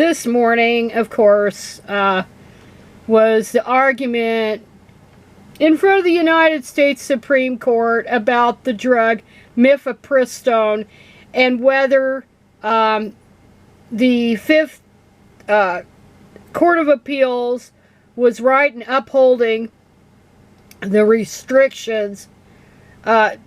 this morning, of course, was the argument in front of the United States Supreme Court about the drug mifepristone and whether the Fifth Court of Appeals was right in upholding the restrictions that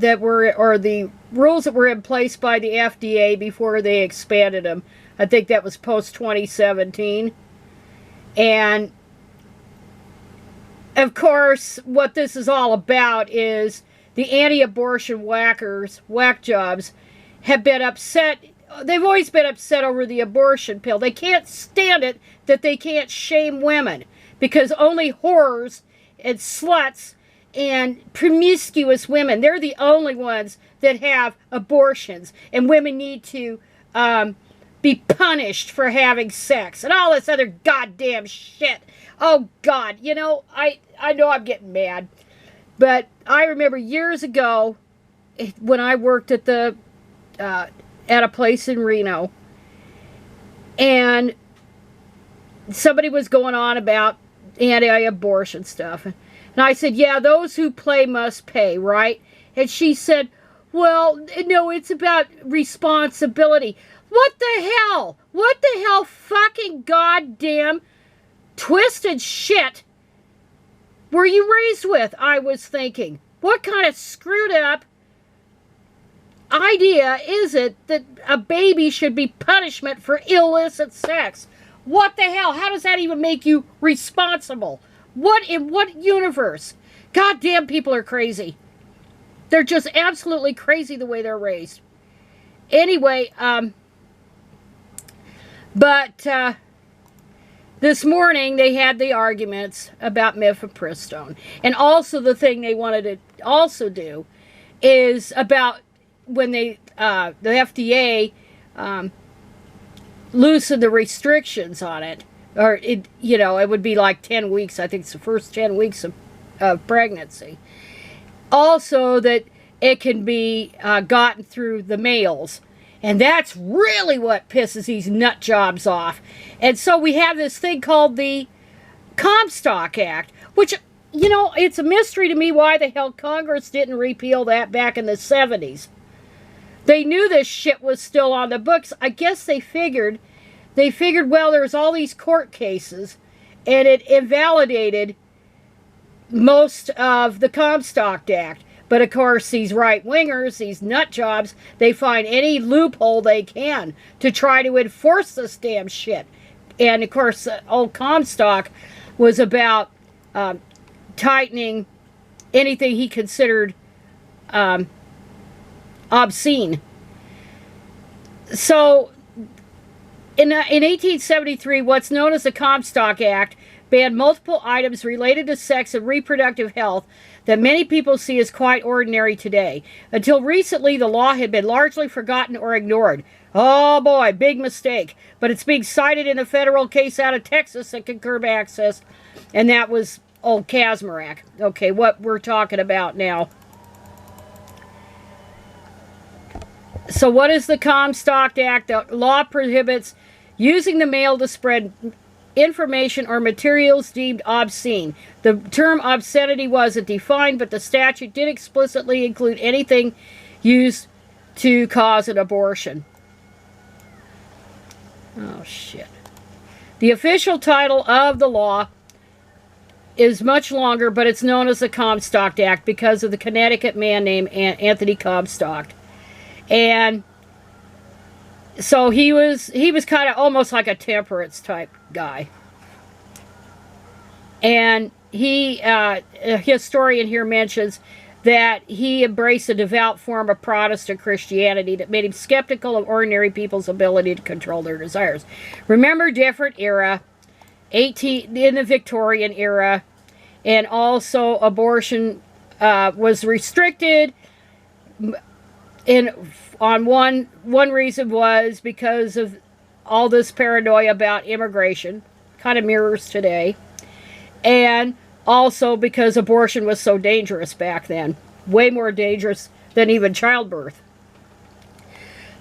were, or the rules that were in place by the FDA before they expanded them. I think that was post-2017. And, of course, what this is all about is the anti-abortion whack jobs, have been upset. They've always been upset over the abortion pill. They can't stand it that they can't shame women, because only whores and sluts and promiscuous women, they're the only ones that have abortions, and women need to be punished for having sex and all this other goddamn shit. Oh God, you know, I know I'm getting mad, but I remember years ago when I worked at the at a place in Reno, and somebody was going on about anti-abortion stuff. And I said, yeah, those who play must pay, right? And she said, well, no, it's about responsibility. What the hell? What the hell fucking goddamn twisted shit were you raised with? I was thinking. What kind of screwed up idea is it that a baby should be punishment for illicit sex? What the hell? How does that even make you responsible? What, in what universe? Goddamn, people are crazy. They're just absolutely crazy the way they're raised. Anyway, this morning they had the arguments about mifepristone. And also the thing they wanted to also do is about when they, the FDA loosened the restrictions on it, or it, you know, it would be like 10 weeks. I think it's the first 10 weeks of pregnancy. Also that it can be gotten through the mails. And that's really what pisses these nut jobs off. And so we have this thing called the Comstock Act, which, you know, it's a mystery to me why the hell Congress didn't repeal that back in the 70s. They knew this shit was still on the books. I guess they figured, well, there's all these court cases, and it invalidated most of the Comstock Act. But of course, these right-wingers, these nut jobs, they find any loophole they can to try to enforce this damn shit. And of course, old Comstock was about tightening anything he considered obscene. So, in 1873, what's known as the Comstock Act banned multiple items related to sex and reproductive health that many people see as quite ordinary today. Until recently, the law had been largely forgotten or ignored. Oh boy, big mistake. But it's being cited in a federal case out of Texas that can curb access, and that was old Kazmarek. Okay, what we're talking about now. So what is the Comstock Act? The law prohibits using the mail to spread information or materials deemed obscene. The term obscenity wasn't defined, but the statute did explicitly include anything used to cause an abortion. Oh, shit. The official title of the law is much longer, but it's known as the Comstock Act because of the Connecticut man named Anthony Comstock. And so he was kind of almost like a temperance type guy. And he, a historian here mentions that he embraced a devout form of Protestant Christianity that made him skeptical of ordinary people's ability to control their desires. Remember, different era, in the Victorian era, and also abortion was restricted. And on one reason was because of all this paranoia about immigration, kind of mirrors today, and also because abortion was so dangerous back then, way more dangerous than even childbirth.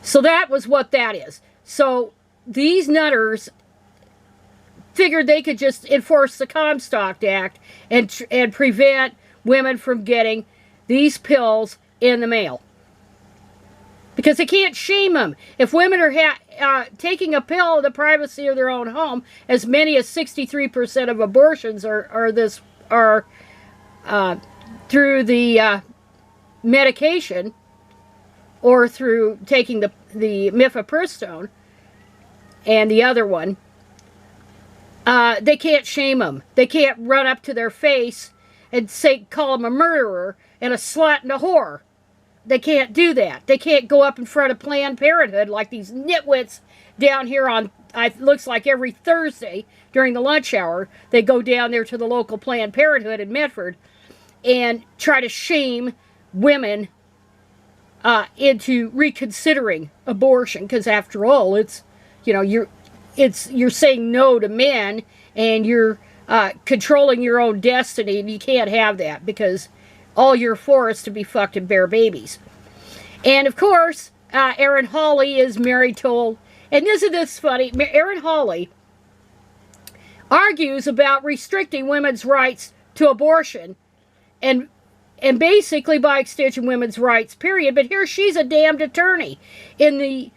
So that was what that is. So these nutters figured they could just enforce the Comstock Act and prevent women from getting these pills in the mail. Because they can't shame them. If women are taking a pill in the privacy of their own home, as many as 63% of abortions are through the medication or through taking the mifepristone and the other one, they can't shame them. They can't run up to their face and call them a murderer and a slut and a whore. They can't do that. They can't go up in front of Planned Parenthood like these nitwits down here on, looks like every Thursday during the lunch hour. They go down there to the local Planned Parenthood in Medford and try to shame women into reconsidering abortion. Because after all, it's, you know, you're saying no to men and you're controlling your own destiny, and you can't have that because all you're for is to be fucked and bear babies. And of course, Erin Hawley is married to, and isn't this funny? Erin Hawley argues about restricting women's rights to abortion and basically by extension women's rights, period. But here she's a damned attorney. In the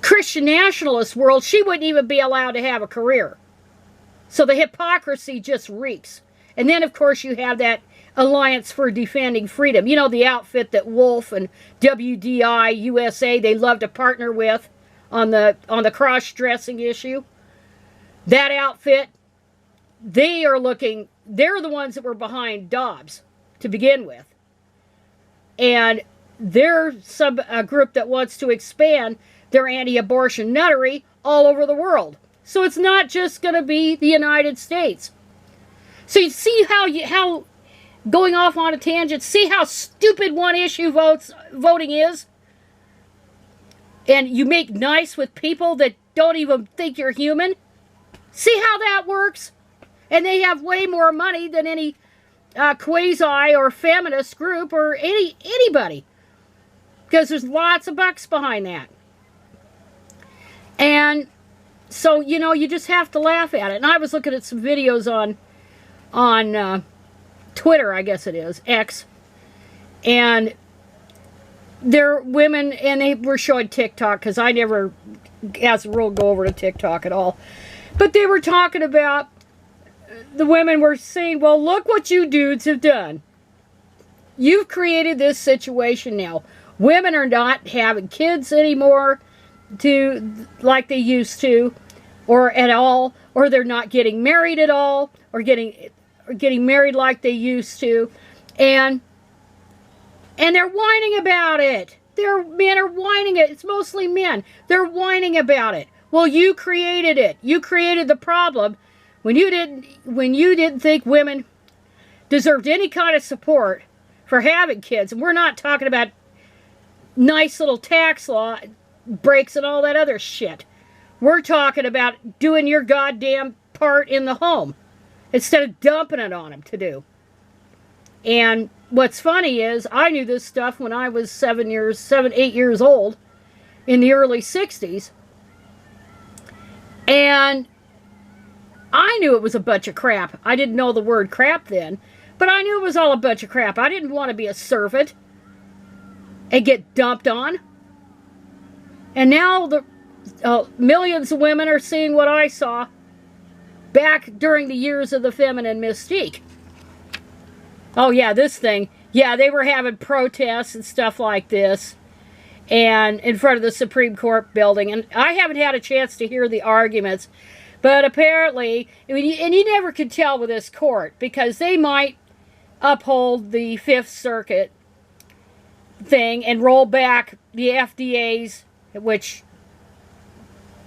Christian nationalist world, she wouldn't even be allowed to have a career. So the hypocrisy just reeks. And then, of course, you have that Alliance for Defending Freedom. You know, the outfit that Wolf and WDI, USA, they love to partner with on the cross-dressing issue. That outfit, they're the ones that were behind Dobbs to begin with. And they're a group that wants to expand their anti-abortion nuttery all over the world. So it's not just going to be the United States. So you see how going off on a tangent, see how stupid one issue voting is? And you make nice with people that don't even think you're human? See how that works? And they have way more money than any quasi or feminist group or anybody. Because there's lots of bucks behind that. And so, you know, you just have to laugh at it. And I was looking at some videos on Twitter, I guess it is, X, and they're women, and they were showing TikTok, because I never, as a rule, go over to TikTok at all, but they were talking about, the women were saying, well, look what you dudes have done. You've created this situation now. Women are not having kids anymore like they used to, or at all, or they're not getting married at all, or getting married like they used to, and they're whining about it. Men are whining it. It's mostly men. They're whining about it. Well, you created it. You created the problem when you didn't think women deserved any kind of support for having kids. And we're not talking about nice little tax law breaks and all that other shit. We're talking about doing your goddamn part in the home instead of dumping it on them to do. And what's funny is I knew this stuff when I was 8 years old in the early 60s. And I knew it was a bunch of crap. I didn't know the word crap then, but I knew it was all a bunch of crap. I didn't want to be a servant and get dumped on. And now the millions of women are seeing what I saw back during the years of the feminine mystique. Oh yeah, this thing. Yeah, they were having protests and stuff like this, and in front of the Supreme Court building. And I haven't had a chance to hear the arguments, but apparently, and you never could tell with this court, because they might uphold the Fifth Circuit thing and roll back the FDA's, which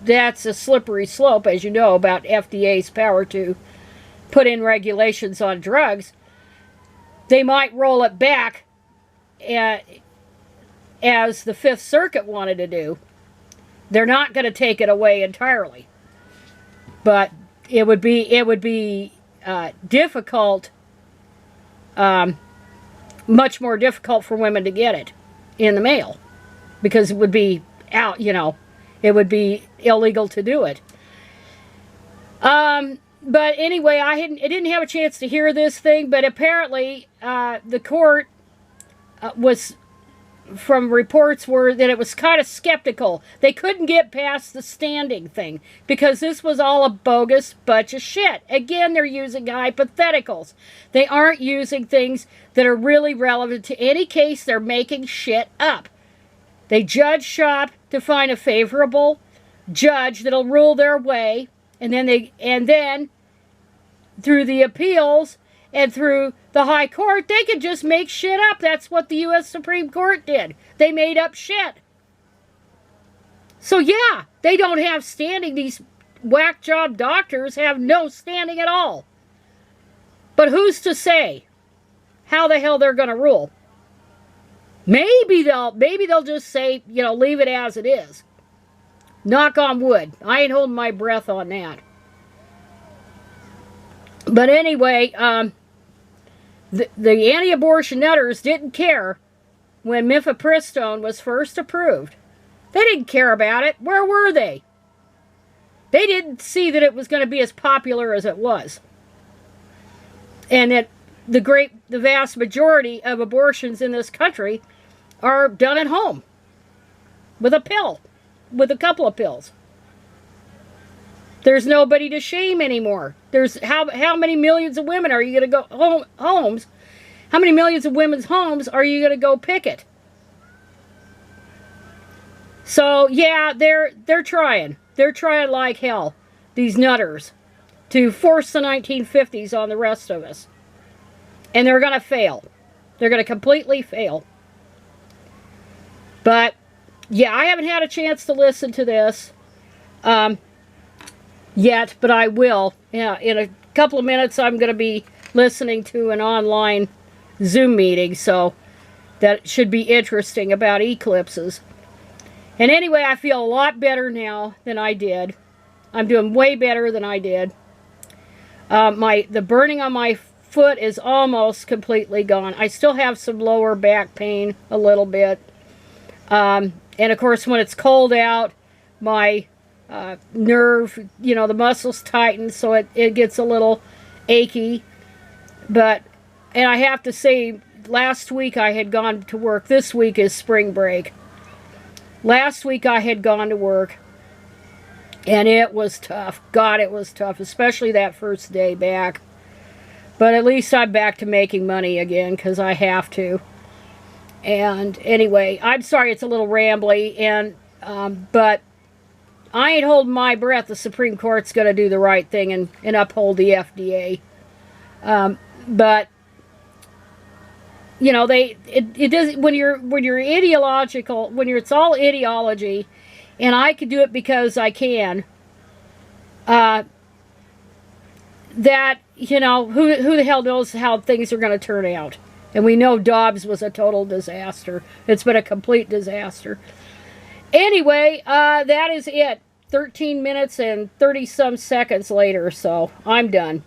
that's a slippery slope, as you know, about FDA's power to put in regulations on drugs. They might roll it back as the Fifth Circuit wanted to do. They're not going to take it away entirely. But it would be difficult, much more difficult for women to get it in the mail, because it would be out, you know, it would be illegal to do it. But anyway, I didn't have a chance to hear this thing, but apparently the court was, from reports were that it was kind of skeptical. They couldn't get past the standing thing because this was all a bogus bunch of shit. Again, they're using hypotheticals. They aren't using things that are really relevant to any case. They're making shit up. They judge shop to find a favorable judge that'll rule their way, and then through the appeals and through the high court, they could just make shit up. That's what the U.S. Supreme Court did. They made up shit. So yeah, they don't have standing. These whack job doctors have no standing at all. But who's to say how the hell they're going to rule? Maybe they'll just say, you know, leave it as it is. Knock on wood. I ain't holding my breath on that. But anyway, the anti-abortion nutters didn't care when mifepristone was first approved. They didn't care about it. Where were they? They didn't see that it was going to be as popular as it was. And that the vast majority of abortions in this country are done at home with a pill, with a couple of pills. There's nobody to shame anymore. There's how many millions of women are you going to go homes? How many millions of women's homes are you going to go picket? So yeah, they're trying. They're trying like hell, these nutters, to force the 1950s on the rest of us. And they're going to fail. They're going to completely fail. But yeah, I haven't had a chance to listen to this yet, but I will. Yeah, in a couple of minutes, I'm going to be listening to an online Zoom meeting, so that should be interesting, about eclipses. And anyway, I feel a lot better now than I did. I'm doing way better than I did. The burning on my foot is almost completely gone. I still have some lower back pain a little bit. And of course, when it's cold out, my nerve, you know, the muscles tighten, so it gets a little achy. But, and I have to say, last week I had gone to work. This week is spring break. Last week I had gone to work, and it was tough. God, it was tough, especially that first day back. But at least I'm back to making money again, because I have to. And anyway, I'm sorry it's a little rambly, and but I ain't holding my breath. The Supreme Court's going to do the right thing and uphold the FDA. But you know, it does, when you're ideological, it's all ideology, and I can do it because I can. That, you know, who the hell knows how things are going to turn out? And we know Dobbs was a total disaster. It's been a complete disaster. Anyway, that is it. 13 minutes and 30-some seconds later, so I'm done.